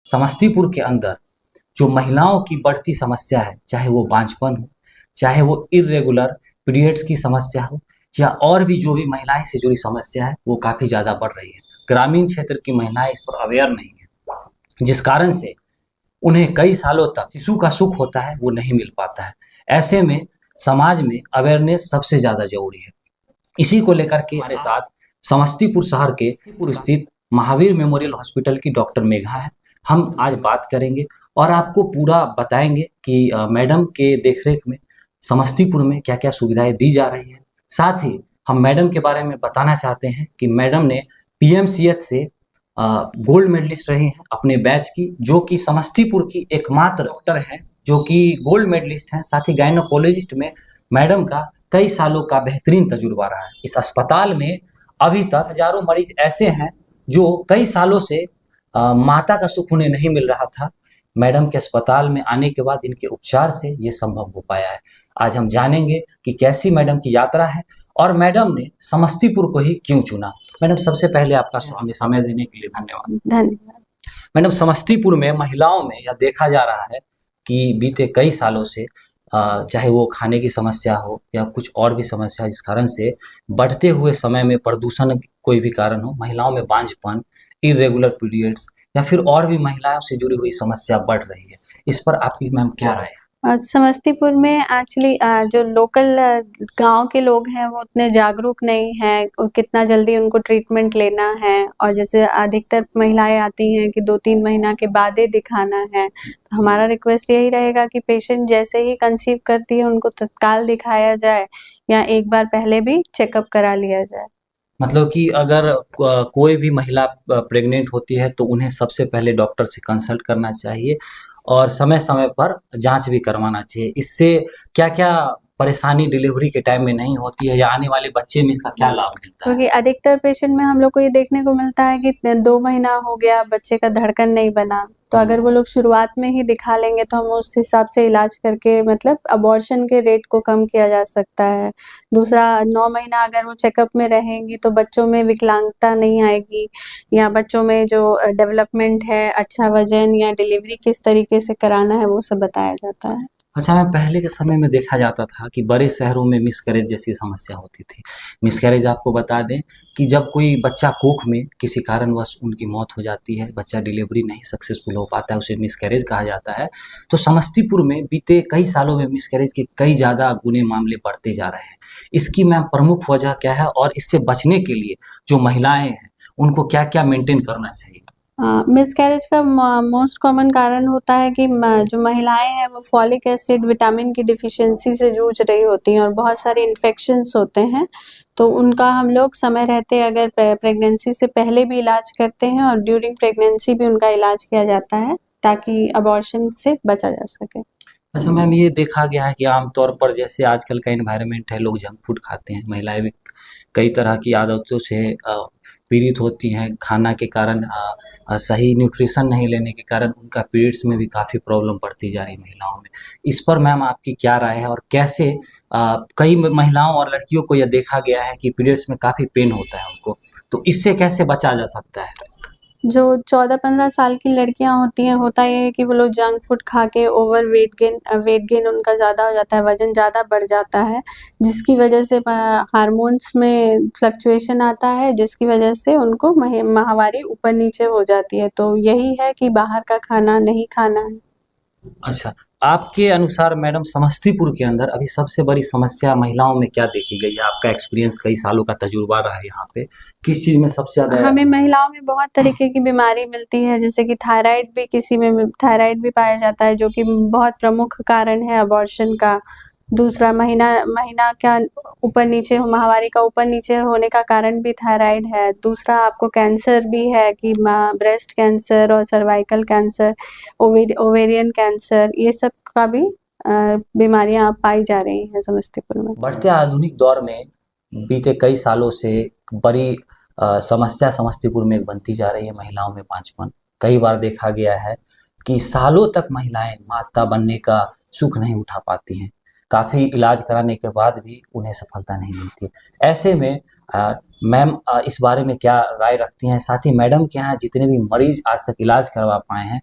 समस्तीपुर के अंदर जो महिलाओं की बढ़ती समस्या है, चाहे वो बांझपन हो, चाहे वो इर्रेगुलर पीरियड्स की समस्या हो, या और भी जो भी महिलाएं से जुड़ी समस्या है, वो काफ़ी ज़्यादा बढ़ रही है। ग्रामीण क्षेत्र की महिलाएं इस पर अवेयर नहीं है, जिस कारण से उन्हें कई सालों तक शिशु का सुख होता है वो नहीं मिल पाता है। ऐसे में समाज में अवेयरनेस सबसे ज़्यादा जरूरी है। इसी को लेकर के हमारे साथ समस्तीपुर शहर के समस्तीपुर स्थित महावीर मेमोरियल हॉस्पिटल की डॉक्टर मेघा है। हम आज बात करेंगे और आपको पूरा बताएंगे कि मैडम के देखरेख में समस्तीपुर में क्या क्या सुविधाएं दी जा रही है। साथ ही हम मैडम के बारे में बताना चाहते हैं कि मैडम ने पीएमसीएच से गोल्ड मेडलिस्ट रही हैं अपने बैच की, जो कि समस्तीपुर की एकमात्र डॉक्टर हैं जो कि गोल्ड मेडलिस्ट हैं। साथ ही गायनोकोलॉजिस्ट में मैडम का कई सालों का बेहतरीन तजुर्बा रहा है। इस अस्पताल में अभी तक हजारों मरीज ऐसे हैं जो कई सालों से माता का सुख उन्हें नहीं मिल रहा था। मैडम के अस्पताल में आने के बाद इनके उपचार से ये संभव हो पाया है। आज हम जानेंगे कि कैसी मैडम की यात्रा है और मैडम ने समस्तीपुर को ही क्यों चुना। मैडम, सबसे पहले आपका हमें समय देने के लिए धन्यवाद। मैडम, समस्तीपुर में महिलाओं में यह देखा जा रहा है कि बीते कई सालों से चाहे वो खाने की समस्या हो या कुछ और भी समस्या, जिस कारण से बढ़ते हुए समय में प्रदूषण कोई भी कारण हो, महिलाओं में बांझपन, इरेगुलर पीरियड्स या फिर और भी महिलाओं से जुड़ी हुई समस्या बढ़ रही है। इस पर आपकी मैम क्या राय है? समस्तीपुर में एक्चुअली जो लोकल गांव के लोग हैं वो उतने जागरूक नहीं हैं कितना जल्दी उनको ट्रीटमेंट लेना है, और जैसे अधिकतर महिलाएं आती हैं कि 2-3 महीना के बाद ही दिखाना है। तो हमारा रिक्वेस्ट यही रहेगा कि पेशेंट जैसे ही कंसीव करती है उनको तत्काल दिखाया जाए या एक बार पहले भी चेकअप करा लिया जाए। मतलब कि अगर कोई भी महिला प्रेग्नेंट होती है तो उन्हें सबसे पहले डॉक्टर से कंसल्ट करना चाहिए और समय समय पर जांच भी करवाना चाहिए। इससे क्या क्या परेशानी डिलीवरी के टाइम में नहीं होती है या आने वाले बच्चे में इसका क्या लाभ मिलता है? क्योंकि अधिकतर पेशेंट में हम लोग को ये देखने को मिलता है कि 2 महीना हो गया बच्चे का धड़कन नहीं बना, तो अगर वो लोग शुरुआत में ही दिखा लेंगे तो हम उस हिसाब से इलाज करके मतलब अबॉर्शन के रेट को कम किया जा सकता है। दूसरा, 9 महीना अगर वो चेकअप में रहेंगी तो बच्चों में विकलांगता नहीं आएगी, या बच्चों में जो डेवलपमेंट है, अच्छा वजन या डिलीवरी किस तरीके से कराना है वो सब बताया जाता है। अच्छा मैम, पहले के समय में देखा जाता था कि बड़े शहरों में मिसकैरेज जैसी समस्या होती थी। मिसकैरेज आपको बता दें कि जब कोई बच्चा कोख में किसी कारणवश उनकी मौत हो जाती है, बच्चा डिलीवरी नहीं सक्सेसफुल हो पाता है, उसे मिसकैरेज कहा जाता है। तो समस्तीपुर में बीते कई सालों में मिसकैरेज के कई ज़्यादा गुने मामले बढ़ते जा रहे हैं। इसकी मैम प्रमुख वजह क्या है और इससे बचने के लिए जो महिलाएं हैं उनको क्या क्या मेंटेन करना चाहिए? मिसकैरेज का मोस्ट कॉमन कारण होता है कि जो महिलाएं हैं वो फॉलिक एसिड विटामिन की डिफिशियंसी से जूझ रही होती हैं और बहुत सारे इन्फेक्शंस होते हैं। तो उनका हम लोग समय रहते अगर प्रेगनेंसी से पहले भी इलाज करते हैं और ड्यूरिंग प्रेगनेंसी भी उनका इलाज किया जाता है ताकि अबॉर्शन से बचा जा सके। अच्छा मैम, ये देखा गया है कि आमतौर पर जैसे आजकल का एनवायरनमेंट है, लोग जंक फूड खाते हैं, महिलाएं भी कई तरह की आदतों से पीड़ित होती हैं। खाना के कारण सही न्यूट्रिशन नहीं लेने के कारण उनका पीरियड्स में भी काफ़ी प्रॉब्लम बढ़ती जा रही है महिलाओं में। इस पर मैम आपकी क्या राय है और कैसे कई महिलाओं और लड़कियों को यह देखा गया है कि पीरियड्स में काफ़ी पेन होता है उनको, तो इससे कैसे बचा जा सकता है? जो 14-15 साल की लड़कियां होती हैं, होता ये है कि वो लोग जंक फूड खा के ओवर वेट गेन उनका ज़्यादा हो जाता है, वज़न ज़्यादा बढ़ जाता है, जिसकी वजह से हार्मोन्स में फ्लक्चुएशन आता है, जिसकी वजह से उनको माहवारी ऊपर नीचे हो जाती है। तो यही है कि बाहर का खाना नहीं खाना है। अच्छा, आपके अनुसार मैडम समस्तीपुर के अंदर अभी सबसे बड़ी समस्या महिलाओं में क्या देखी गई है? आपका एक्सपीरियंस कई सालों का तजुर्बा रहा है यहाँ पे, किस चीज़ में सबसे ज़्यादा? हमें महिलाओं में बहुत तरीके की बीमारी मिलती है, जैसे कि थायराइड भी पाया जाता है, जो कि बहुत प्रमुख कारण है अबॉर्शन का। दूसरा, महीना का ऊपर नीचे माहवारी का ऊपर नीचे होने का कारण भी थायराइड है। दूसरा, आपको कैंसर भी है कि ब्रेस्ट कैंसर और सर्वाइकल कैंसर, ओवेरियन कैंसर, ये सब का भी बीमारियां पाई जा रही हैं समस्तीपुर में। बढ़ते आधुनिक दौर में बीते कई सालों से बड़ी समस्या समस्तीपुर में बनती जा रही है महिलाओं में बांझपन। कई बार देखा गया है कि सालों तक महिलाएं माता बनने का सुख नहीं उठा पाती हैं। काफ़ी इलाज कराने के बाद भी उन्हें सफलता नहीं मिलती। ऐसे में मैम इस बारे में क्या राय रखती हैं? साथ ही मैडम के यहाँ जितने भी मरीज़ आज तक इलाज करवा पाए हैं,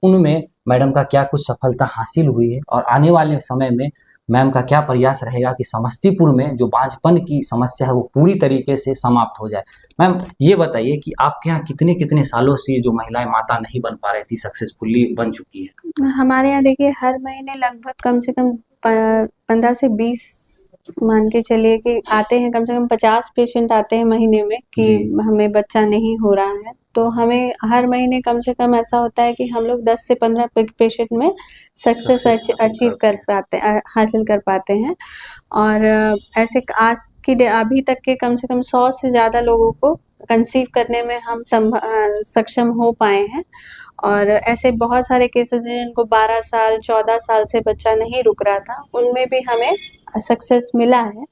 उनमें मैडम का क्या कुछ सफलता हासिल हुई है? और आने वाले समय में मैम का क्या प्रयास रहेगा कि समस्तीपुर में जो बांझपन की समस्या है वो पूरी तरीके से समाप्त हो जाए? मैम ये बताइए कि आपके यहाँ कितने-कितने सालों से जो महिलाएँ माता नहीं बन पा रही थी सक्सेसफुली बन चुकी हैं? हमारे यहाँ देखिए हर महीने लगभग कम से कम 15 से 20 मान के चलिए कि आते हैं, कम से कम 50 पेशेंट आते हैं महीने में कि जी। हमें बच्चा नहीं हो रहा है। तो हमें हर महीने कम से कम ऐसा होता है कि हम लोग 10 से 15 पेशेंट में सक्सेस अचीव कर पाते हासिल कर पाते हैं। और ऐसे आज की अभी तक के कम से कम 100 से ज़्यादा लोगों को कंसीव करने में हम सक्षम हो पाए हैं। और ऐसे बहुत सारे केसेस हैं जिनको 12 साल 14 साल से बच्चा नहीं रुक रहा था, उनमें भी हमें सक्सेस मिला है।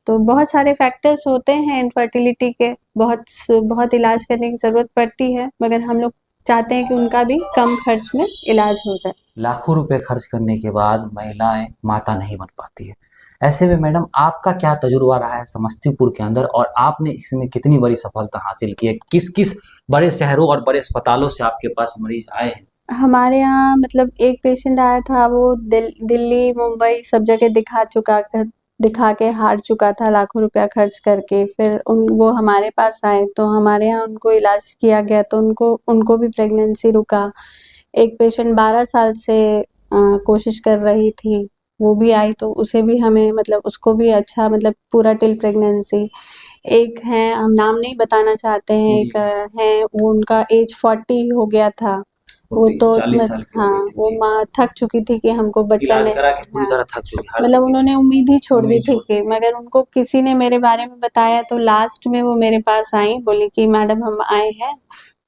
तो बहुत सारे फैक्टर्स होते हैं इनफर्टिलिटी के, बहुत इलाज करने की ज़रूरत पड़ती है, मगर हम लोग चाहते हैं कि उनका भी कम खर्च में इलाज हो जाए। लाखों रुपए खर्च करने के बाद महिलाएँ माता नहीं बन पाती है। ऐसे में मैडम आपका क्या तजुर्बा रहा है समस्तीपुर के अंदर और आपने इसमें कितनी बड़ी सफलता हासिल की है? किस-किस बड़े शहरों और बड़े अस्पतालों से आपके पास मरीज़ आए हैं? हमारे यहाँ मतलब एक पेशेंट आया था, वो दिल्ली, मुंबई सब जगह दिखा के हार चुका था लाखों रुपया खर्च करके। फिर वो हमारे पास आए तो हमारे यहाँ उनको इलाज किया गया, तो उनको भी प्रेगनेंसी रुका। एक पेशेंट 12 साल से कोशिश कर रही थी, वो भी आई तो उसे भी हमें मतलब उसको भी अच्छा मतलब पूरा टिल प्रेगनेंसी। एक हैं, हम नाम नहीं बताना चाहते हैं, एक हैं वो उनका एज 40 हो गया था। वो तो 40 साल की हो हाँ, गई थी, वो जी। माँ थक चुकी थी कि हमको बच्चा इलाज नहीं। करा के पूरी हाँ, तरह थक चुकी, हार मतलब चुकी थी। उन्होंने उम्मीद ही छोड़ दी उम्मीद थी छोड़ दी कि, थी। मगर उनको किसी ने मेरे बारे में बताया तो लास्ट में वो मेरे पास आई, बोली कि मैडम हम आए हैं,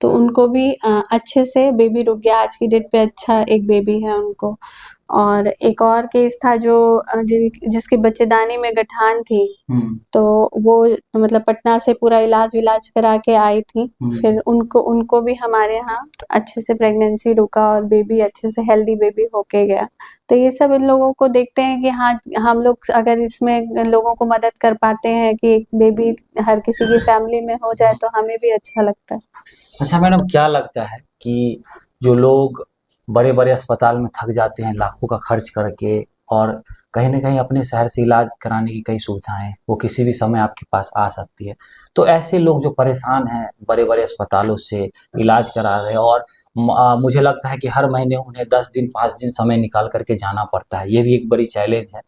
तो उनको भी अच्छे से बेबी रुक गया। आज की डेट पे अच्छा एक बेबी है उनको। और एक और केस था जो जिसके बच्चेदानी में गठान थी, तो वो मतलब पटना से पूरा इलाज-विलाज करा के आई थी। फिर उनको भी हमारे यहाँ अच्छे से प्रेगनेंसी रुका और बेबी अच्छे से हेल्दी बेबी होके गया। तो ये सब इन लोगों को देखते हैं कि हाँ, हम लोग अगर इसमें लोगों को मदद कर पाते हैं कि एक बेबी हर किसी की फैमिली में हो जाए तो हमें भी अच्छा लगता है। अच्छा मैडम क्या लगता है कि जो लोग बड़े-बड़े अस्पताल में थक जाते हैं लाखों का खर्च करके और कहीं न कहीं अपने शहर से इलाज कराने की कई सुविधाएँ, वो किसी भी समय आपके पास आ सकती है। तो ऐसे लोग जो परेशान हैं बड़े-बड़े अस्पतालों से इलाज करा रहे हैं और मुझे लगता है कि हर महीने उन्हें 10 दिन 5 दिन समय निकाल कर के जाना पड़ता है। ये भी एक बड़ी चैलेंज है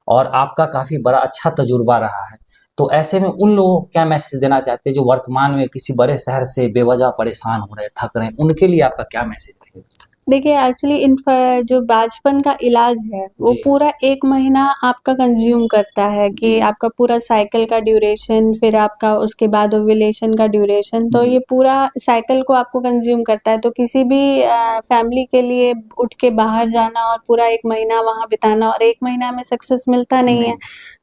और आपका काफ़ी बड़ा अच्छा तजुर्बा रहा है। तो ऐसे में उन लोगों को क्या मैसेज देना चाहते हैं जो वर्तमान में किसी बड़े शहर से बेवजह परेशान हो रहे हैं, थक रहे हैं, उनके लिए आपका क्या मैसेज रहेगा? देखिए एक्चुअली जो बांझपन का इलाज है वो जी। पूरा 1 महीना आपका कंज़्यूम करता है कि जी। आपका पूरा साइकिल का ड्यूरेशन, फिर आपका उसके बाद ओव्यूलेशन का ड्यूरेशन, तो जी। ये पूरा साइकिल को आपको कंज़्यूम करता है। तो किसी भी फैमिली के लिए उठ के बाहर जाना और पूरा 1 महीना वहाँ बिताना और 1 महीना में सक्सेस मिलता नहीं है,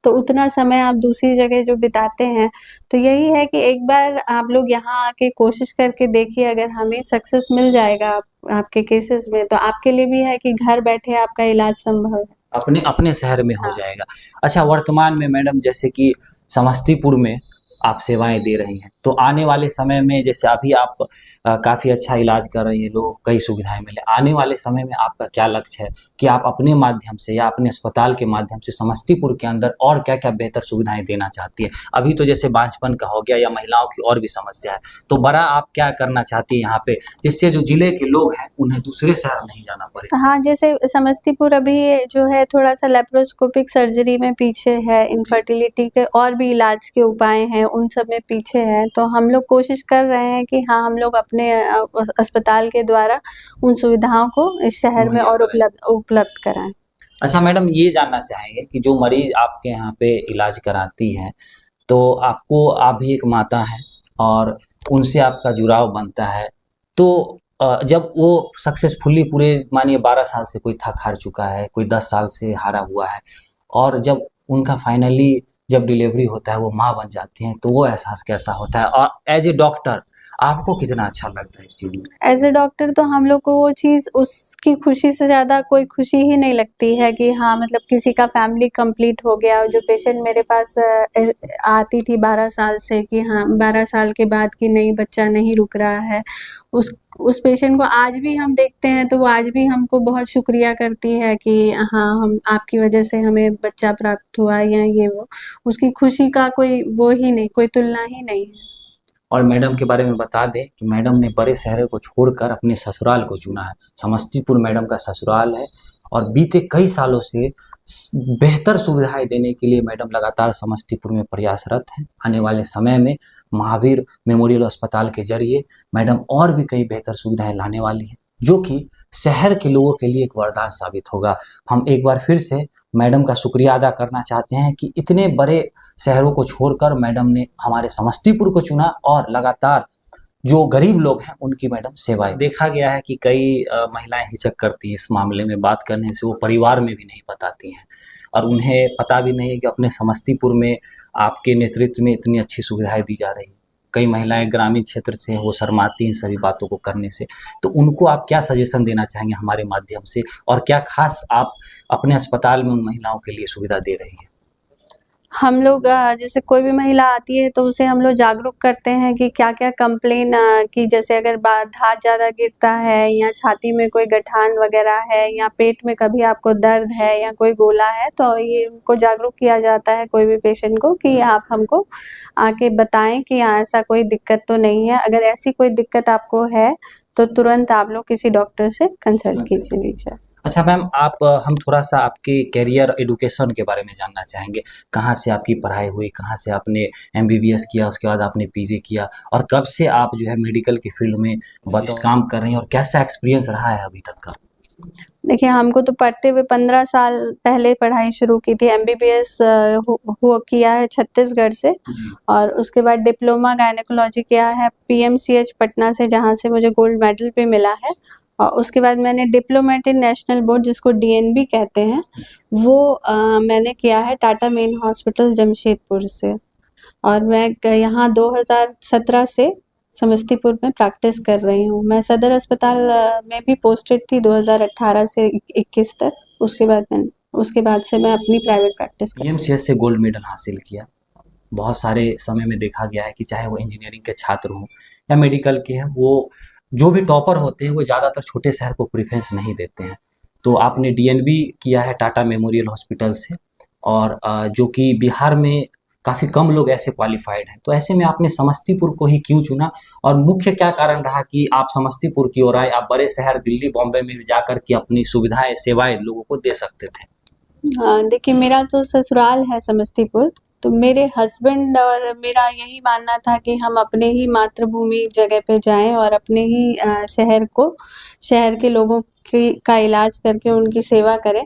तो उतना समय आप दूसरी जगह जो बिताते हैं, तो यही है कि एक बार आप लोग यहाँ आके कोशिश करके देखिए, अगर हमें सक्सेस मिल जाएगा आपके केसेस में, तो आपके लिए भी है कि घर बैठे आपका इलाज संभव है। अपने अपने शहर में हो हाँ। जाएगा। अच्छा वर्तमान में मैडम जैसे कि समस्तीपुर में आप सेवाएँ दे रही हैं, तो आने वाले समय में जैसे अभी आप काफ़ी अच्छा इलाज कर रही हैं, लोगों को कई सुविधाएँ मिले। आने वाले समय में आपका क्या लक्ष्य है कि आप अपने माध्यम से या अपने अस्पताल के माध्यम से समस्तीपुर के अंदर और क्या-क्या बेहतर सुविधाएँ देना चाहती हैं? अभी तो जैसे बांझपन का हो गया या महिलाओं की और भी समस्या है, तो बड़ा आप क्या करना चाहती हैं यहाँ पे, जिससे जो जिले के लोग हैं, उन्हें दूसरे शहर नहीं जाना पड़े? हाँ, जैसे समस्तीपुर अभी जो है थोड़ा-सा लेप्रोस्कोपिक सर्जरी में पीछे है, इनफर्टिलिटी के और भी इलाज के उपाय हैं, उन सब में पीछे है। तो हम लोग कोशिश कर रहे हैं कि हाँ, हम लोग अपने अस्पताल के द्वारा उन सुविधाओं को इस शहर में और उपलब्ध कराएँ। अच्छा मैडम ये जानना चाहेंगे कि जो मरीज़ आपके यहाँ पे इलाज कराती हैं, तो आपको आप भी एक माता हैं और उनसे आपका जुड़ाव बनता है। तो जब वो सक्सेसफुली पूरे मानिए 12 साल से कोई थक हार चुका है, कोई 10 साल से हारा हुआ है और जब उनका फाइनली जब डिलीवरी होता है वो माँ बन जाती हैं, तो वो एहसास कैसा होता है? और एज ए डॉक्टर आपको कितना अच्छा लगता है इस चीज़ में? एज़ अ डॉक्टर तो हम लोग को वो चीज़ उसकी खुशी से ज़्यादा कोई खुशी ही नहीं लगती है कि हाँ, मतलब किसी का फैमिली कंप्लीट हो गया। और जो पेशेंट मेरे पास आती थी 12 साल से कि हाँ, 12 साल के बाद कि नहीं, बच्चा नहीं रुक रहा है, उस पेशेंट को आज भी हम देखते हैं तो वो आज भी हमको बहुत शुक्रिया करती है कि हाँ, हम आपकी वजह से हमें बच्चा प्राप्त हुआ या ये वो। उसकी खुशी का कोई वो ही नहीं, कोई तुलना ही नहीं है। और मैडम के बारे में बता दें कि मैडम ने बड़े शहरों को छोड़कर अपने ससुराल को चुना है। समस्तीपुर मैडम का ससुराल है और बीते कई सालों से बेहतर सुविधाएं देने के लिए मैडम लगातार समस्तीपुर में प्रयासरत हैं। आने वाले समय में महावीर मेमोरियल अस्पताल के जरिए मैडम और भी कई बेहतर सुविधाएं लाने वाली हैं, जो कि शहर के लोगों के लिए एक वरदान साबित होगा। हम एक बार फिर से मैडम का शुक्रिया अदा करना चाहते हैं कि इतने बड़े शहरों को छोड़कर मैडम ने हमारे समस्तीपुर को चुना और लगातार जो गरीब लोग हैं उनकी मैडम सेवाएं। देखा गया है कि कई महिलाएं हिचक करती हैं इस मामले में बात करने से, वो परिवार में भी नहीं बताती हैं और उन्हें पता भी नहीं है कि अपने समस्तीपुर में आपके नेतृत्व में इतनी अच्छी सुविधाएं दी जा रही हैं। कई महिलाएं ग्रामीण क्षेत्र से हैं, वो शर्माती हैं सभी बातों को करने से। तो उनको आप क्या सजेशन देना चाहेंगे हमारे माध्यम से, और क्या खास आप अपने अस्पताल में उन महिलाओं के लिए सुविधा दे रही हैं? हम लोग जैसे कोई भी महिला आती है तो उसे हम लोग जागरूक करते हैं कि क्या-क्या कंप्लेन कि जैसे अगर हाथ ज़्यादा गिरता है या छाती में कोई गठान वगैरह है या पेट में कभी आपको दर्द है या कोई गोला है, तो ये उनको जागरूक किया जाता है कोई भी पेशेंट को कि आप हमको आके बताएँ कि ऐसा कोई दिक्कत तो नहीं है। अगर ऐसी कोई दिक्कत आपको है, तो तुरंत आप लोग किसी डॉक्टर से कंसल्ट कीजिए। अच्छा मैम, हम थोड़ा-सा आपके करियर एजुकेशन के बारे में जानना चाहेंगे। कहाँ से आपकी पढ़ाई हुई? कहाँ से आपने एमबीबीएस किया? उसके बाद आपने पीजी किया और कब से आप जो है मेडिकल की फील्ड में काम कर रही हैं और कैसा एक्सपीरियंस रहा है अभी तक का? देखिए, हमको तो पढ़ते हुए 15 साल पहले पढ़ाई शुरू की थी। एमबीबीएस किया है छत्तीसगढ़ से और उसके बाद डिप्लोमा गायनेकोलॉजी किया है पीएमसीएच पटना से, जहाँ से मुझे गोल्ड मेडल भी मिला है। और उसके बाद मैंने डिप्लोमेट इन नेशनल बोर्ड, जिसको डीएनबी कहते हैं, वो मैंने किया है टाटा मेन हॉस्पिटल जमशेदपुर से। और मैं यहाँ 2017 से समस्तीपुर में प्रैक्टिस कर रही हूँ। मैं सदर अस्पताल में भी पोस्टेड थी 2018 से 21 तक। उसके बाद से मैं अपनी प्राइवेट प्रैक्टिस कर रही हूँ। पीएमसीएच से गोल्ड मेडल हासिल किया। बहुत सारे समय में देखा गया है कि चाहे वो इंजीनियरिंग के छात्र हों या मेडिकल के हैं, वो जो भी टॉपर होते हैं वो ज़्यादातर छोटे शहर को प्रेफ़रेंस नहीं देते हैं। तो आपने डीएनबी किया है टाटा मेमोरियल हॉस्पिटल से, और जो कि बिहार में काफ़ी कम लोग ऐसे क्वालिफ़ाइड हैं। तो ऐसे में आपने समस्तीपुर को ही क्यों चुना और मुख्य क्या कारण रहा कि आप समस्तीपुर की ओर आए? आप बड़े शहर दिल्ली, बॉम्बे में भी जाकर के अपनी सुविधाएँ, सेवाएँ लोगों को दे सकते थे। देखिए, मेरा तो ससुराल है समस्तीपुर, तो मेरे हस्बैंड और मेरा यही मानना था कि हम अपने ही मातृभूमि जगह पे जाएँ और अपने ही शहर के लोगों का इलाज करके उनकी सेवा करें।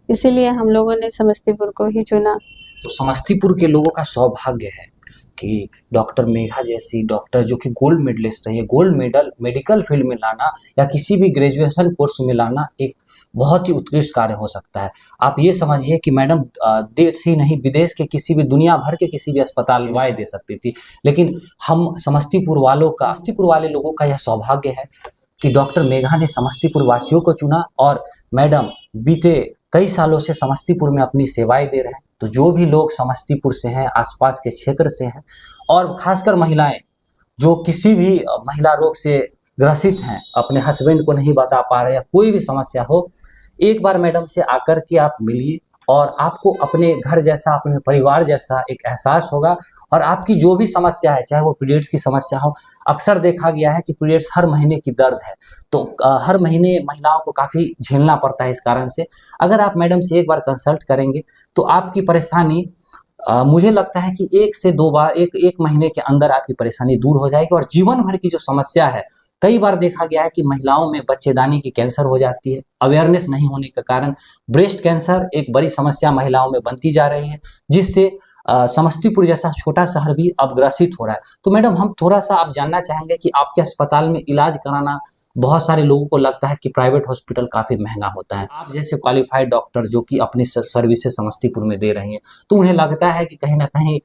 इसीलिए हम लोगों ने समस्तीपुर को ही चुना। तो समस्तीपुर के लोगों का सौभाग्य है कि डॉक्टर मेघा जैसी डॉक्टर, जो कि गोल्ड मेडलिस्ट रही है, गोल्ड मेडल मेडिकल फील्ड में लाना या किसी भी ग्रेजुएशन कोर्स में लाना एक बहुत ही उत्कृष्ट कार्य हो सकता है। आप ये समझिए कि मैडम देश ही नहीं, विदेश के किसी भी, दुनिया भर के किसी भी अस्पताल में सेवाएँ दे सकती थी, लेकिन समस्तीपुर वाले लोगों का यह सौभाग्य है कि डॉक्टर मेघा ने समस्तीपुर वासियों को चुना और मैडम बीते कई सालों से समस्तीपुर में अपनी सेवाएं दे रहे हैं। तो जो भी लोग समस्तीपुर से हैं, आसपास के क्षेत्र से हैं और खासकर महिलाएं जो किसी भी महिला रोग से ग्रसित हैं, अपने हस्बैंड को नहीं बता पा रहे या कोई भी समस्या हो, एक बार मैडम से आकर के आप मिलिए और आपको अपने घर जैसा, अपने परिवार जैसा एक एहसास होगा। और आपकी जो भी समस्या है, चाहे वो पीरियड्स की समस्या हो, अक्सर देखा गया है कि पीरियड्स हर महीने की दर्द है, तो हर महीने महिलाओं को काफ़ी झेलना पड़ता है इस कारण से। अगर आप मैडम से एक बार कंसल्ट करेंगे तो आपकी परेशानी, मुझे लगता है कि 1 से 2 बार, एक महीने के अंदर आपकी परेशानी दूर हो जाएगी। और जीवन भर की जो समस्या है, कई बार देखा गया है कि महिलाओं में बच्चेदानी की कैंसर हो जाती है, अवेयरनेस नहीं होने के कारण ब्रेस्ट कैंसर एक बड़ी समस्या महिलाओं में बनती जा रही है, जिससे समस्तीपुर जैसा छोटा शहर भी अब ग्रसित हो रहा है। तो मैडम, हम थोड़ा-सा आप जानना चाहेंगे कि आपके अस्पताल में इलाज कराना बहुत सारे लोगों को लगता है कि प्राइवेट हॉस्पिटल काफ़ी महंगा होता है। आप जैसे क्वालिफाइड डॉक्टर जो कि अपनी सर्विसेज समस्तीपुर में दे रही हैं, तो उन्हें लगता है कि कहीं ना कहीं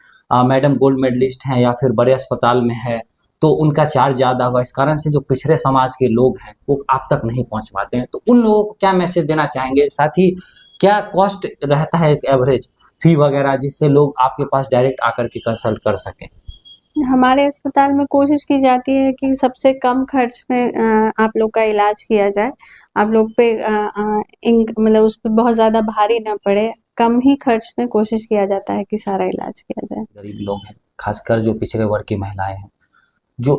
मैडम गोल्ड मेडलिस्ट हैं या फिर बड़े अस्पताल में है तो उनका चार्ज ज़्यादा होगा। इस कारण से जो पिछड़े समाज के लोग हैं वो आप तक नहीं पहुंच पाते हैं। तो उन लोगों को क्या मैसेज देना चाहेंगे? साथ ही क्या कॉस्ट रहता है एक एवरेज फी वगैरह, जिससे लोग आपके पास डायरेक्ट आकर के कंसल्ट कर सकें? हमारे अस्पताल में कोशिश की जाती है कि सबसे कम खर्च में आप लोग का इलाज किया जाए। आप लोग पे मतलब उस पे बहुत ज़्यादा भारी ना पड़े, कम ही खर्च में कोशिश किया जाता है कि सारा इलाज किया जाए। गरीब लोग हैं, खासकर जो पिछड़े वर्ग की महिलाएं हैं, जो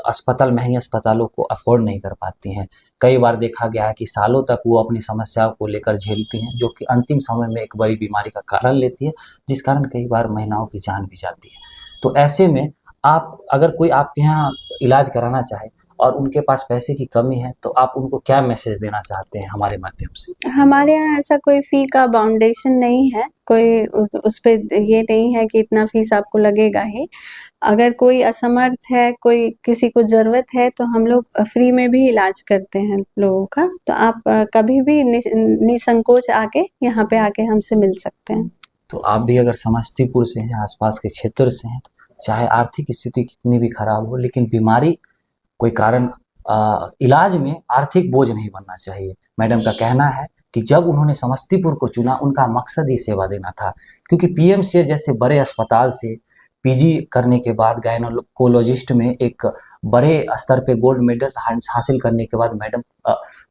अस्पताल महंगे अस्पतालों को अफोर्ड नहीं कर पाती हैं। कई बार देखा गया है कि सालों तक वो अपनी समस्याओं को लेकर झेलती हैं, जो कि अंतिम समय में एक बड़ी बीमारी का कारण लेती है, जिस कारण कई बार महिलाओं की जान भी जाती है। तो ऐसे में आप अगर कोई आपके यहाँ इलाज कराना चाहे और उनके पास पैसे की कमी है, तो आप उनको क्या मैसेज देना चाहते हैं हमारे माध्यम से? हमारे यहाँ ऐसा कोई फ़ी का बाउंडेशन नहीं है, कोई उस पे ये नहीं है कि इतना फ़ीस आपको लगेगा ही। अगर कोई असमर्थ है, कोई किसी को ज़रूरत है, तो हम लोग फ्री में भी इलाज करते हैं लोगों का। तो आप कभी भी निसंकोच आके यहाँ पे आके हमसे मिल सकते हैं। तो आप भी अगर समस्तीपुर से हैं, आसपास के क्षेत्र से हैं, चाहे आर्थिक स्थिति कितनी भी खराब हो, लेकिन बीमारी कोई कारण इलाज में आर्थिक बोझ नहीं बनना चाहिए। मैडम का कहना है कि जब उन्होंने समस्तीपुर को चुना, उनका मकसद ही सेवा देना था, क्योंकि पीएमसीएच जैसे बड़े अस्पताल से पीजी करने के बाद गायनोकोलॉजिस्ट में एक बड़े स्तर पे गोल्ड मेडल हासिल करने के बाद मैडम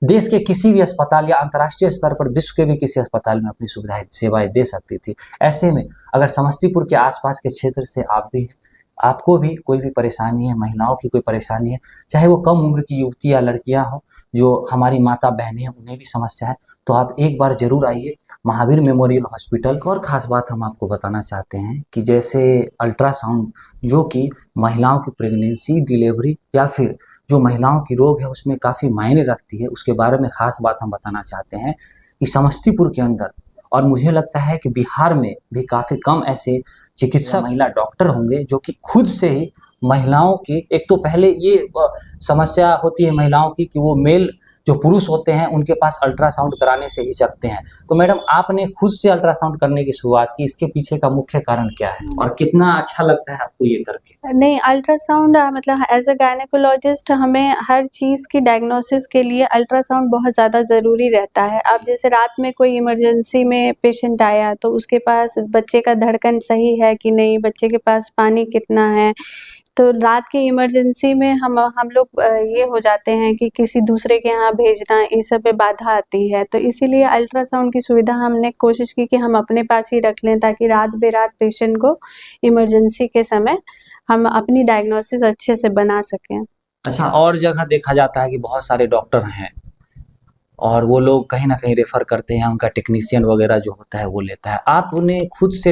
देश के किसी भी अस्पताल या अंतर्राष्ट्रीय स्तर पर विश्व के भी किसी अस्पताल में अपनी सुविधाएं सेवाएं दे सकती थी। ऐसे में अगर समस्तीपुर के आसपास के क्षेत्र से आप भी हैं, आपको भी कोई भी परेशानी है, महिलाओं की कोई परेशानी है, चाहे वो कम उम्र की युवती या लड़कियां हों, जो हमारी माता बहनें हैं, उन्हें भी समस्या है, तो आप एक बार ज़रूर आइए महावीर मेमोरियल हॉस्पिटल। और ख़ास बात हम आपको बताना चाहते हैं कि जैसे अल्ट्रासाउंड, जो कि महिलाओं की प्रेगनेंसी, डिलीवरी या फिर जो महिलाओं की रोग है उसमें काफ़ी मायने रखती है, उसके बारे में ख़ास बात हम बताना चाहते हैं कि समस्तीपुर के अंदर, और मुझे लगता है कि बिहार में भी काफ़ी कम ऐसे चिकित्सक महिला डॉक्टर होंगे जो कि खुद से ही महिलाओं की, एक तो पहले ये समस्या होती है महिलाओं की कि वो मेल जो पुरुष होते हैं उनके पास अल्ट्रासाउंड कराने से हिचकते हैं। तो मैडम आपने खुद से अल्ट्रासाउंड करने की शुरुआत की, इसके पीछे का मुख्य कारण क्या है और कितना अच्छा लगता है आपको ये करके? नहीं, अल्ट्रासाउंड मतलब एज़ अ गायनेकोलॉजिस्ट हमें हर चीज़ की डायग्नोसिस के लिए अल्ट्रासाउंड बहुत ज़्यादा ज़रूरी रहता है। अब जैसे रात में कोई इमरजेंसी में पेशेंट आया तो उसके पास बच्चे का धड़कन सही है कि नहीं, बच्चे के पास पानी कितना है, तो रात की इमरजेंसी में हम लोग ये हो जाते हैं कि किसी दूसरे के यहाँ भेजना, इस सब पे बाधा आती है। तो इसीलिए अल्ट्रासाउंड की सुविधा हमने कोशिश की कि हम अपने पास ही रख लें, ताकि रात-बेरात पेशेंट को इमरजेंसी के समय हम अपनी डायग्नोसिस अच्छे से बना सकें। अच्छा, और जगह देखा जाता है कि बहुत सारे डॉक्टर हैं और वो लोग कहीं न कहीं रेफ़र करते हैं, उनका टेक्नीशियन वग़ैरह जो होता है वो लेता है। आपने खुद से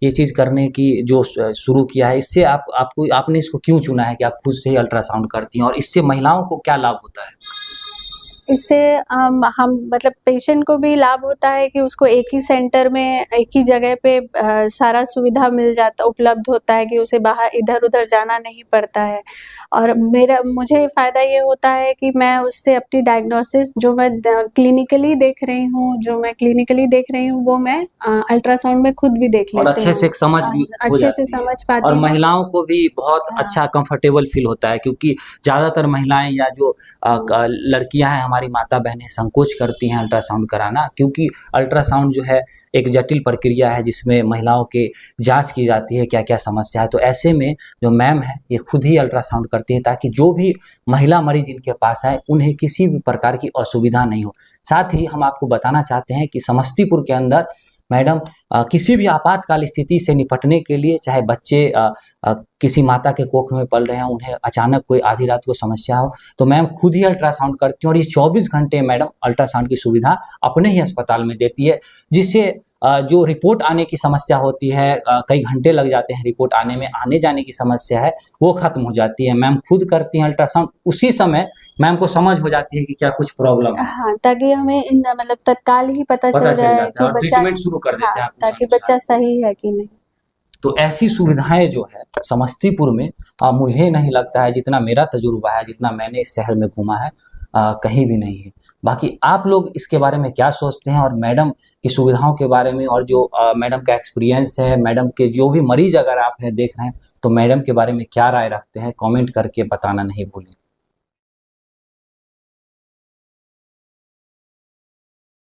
ये चीज़ करने की जो शुरू किया है, इससे आपने इसको क्यों चुना है कि आप खुद से ही अल्ट्रासाउंड करती हैं और इससे महिलाओं को क्या लाभ होता है? इससे हम मतलब पेशेंट को भी लाभ होता है कि उसको एक ही सेंटर में, एक ही जगह पे सारा सुविधा उपलब्ध होता है कि उसे बाहर इधर-उधर जाना नहीं पड़ता है। और मुझे फ़ायदा ये होता है कि मैं उससे अपनी डायग्नोसिस जो मैं क्लिनिकली देख रही हूँ, वो मैं अल्ट्रासाउंड में खुद भी देख और लेती अच्छे से हूँ। एक समझ भी हो अच्छे से जाती है समझ पाती और हूँ। महिलाओं को भी बहुत हाँ। अच्छा कंफर्टेबल फ़ील होता है, क्योंकि ज़्यादातर महिलाएँ या जो लड़कियाँ हैं, हमारी माता बहनें संकोच करती हैं अल्ट्रासाउंड कराना, क्योंकि अल्ट्रासाउंड जो है एक जटिल प्रक्रिया है जिसमें महिलाओं के जाँच की जाती है क्या-क्या समस्या है। तो ऐसे में जो मैम हैं ये खुद ही अल्ट्रासाउंड करती हैं, ताकि जो भी महिला मरीज़ इनके पास आए उन्हें किसी भी प्रकार की असुविधा नहीं हो। साथ ही हम आपको बताना चाहते हैं कि समस्तीपुर के अंदर मैडम किसी भी आपातकाल स्थिति से निपटने के लिए, चाहे बच्चे किसी माता के कोख में पल रहे हैं, उन्हें अचानक कोई आधी रात को समस्या हो, तो मैम खुद ही अल्ट्रासाउंड करती हैं और ये 24 घंटे मैडम अल्ट्रासाउंड की सुविधा अपने ही अस्पताल में देती है, जिससे जो रिपोर्ट आने की समस्या होती है, कई घंटे लग जाते हैं रिपोर्ट आने में, आने-जाने की समस्या है, वो ख़त्म हो जाती है। मैम खुद करती हैं अल्ट्रासाउंड, उसी समय मैम को समझ हो जाती है कि क्या कुछ प्रॉब्लम है। हाँ, ताकि हमें मतलब तत्काल ही पता चल जाए जाता है कि और बच्चा, ट्रीटमेंट शुरू कर देते हैं हाँ, आप उस ताकि अनुसार। बच्चा सही है कि नहीं। तो ऐसी सुविधाएं जो है समस्तीपुर में मुझे नहीं लगता है, जितना मेरा तजुर्बा है, जितना मैंने इस शहर में घूमा है, कहीं भी नहीं है। बाकी आप लोग इसके बारे में क्या सोचते हैं, और मैडम की सुविधाओं के बारे में, और जो मैडम का एक्सपीरियंस है, मैडम के जो भी मरीज अगर आप हैं देख रहे हैं, तो मैडम के बारे में क्या राय रखते हैं, कमेंट करके बताना नहीं भूलें।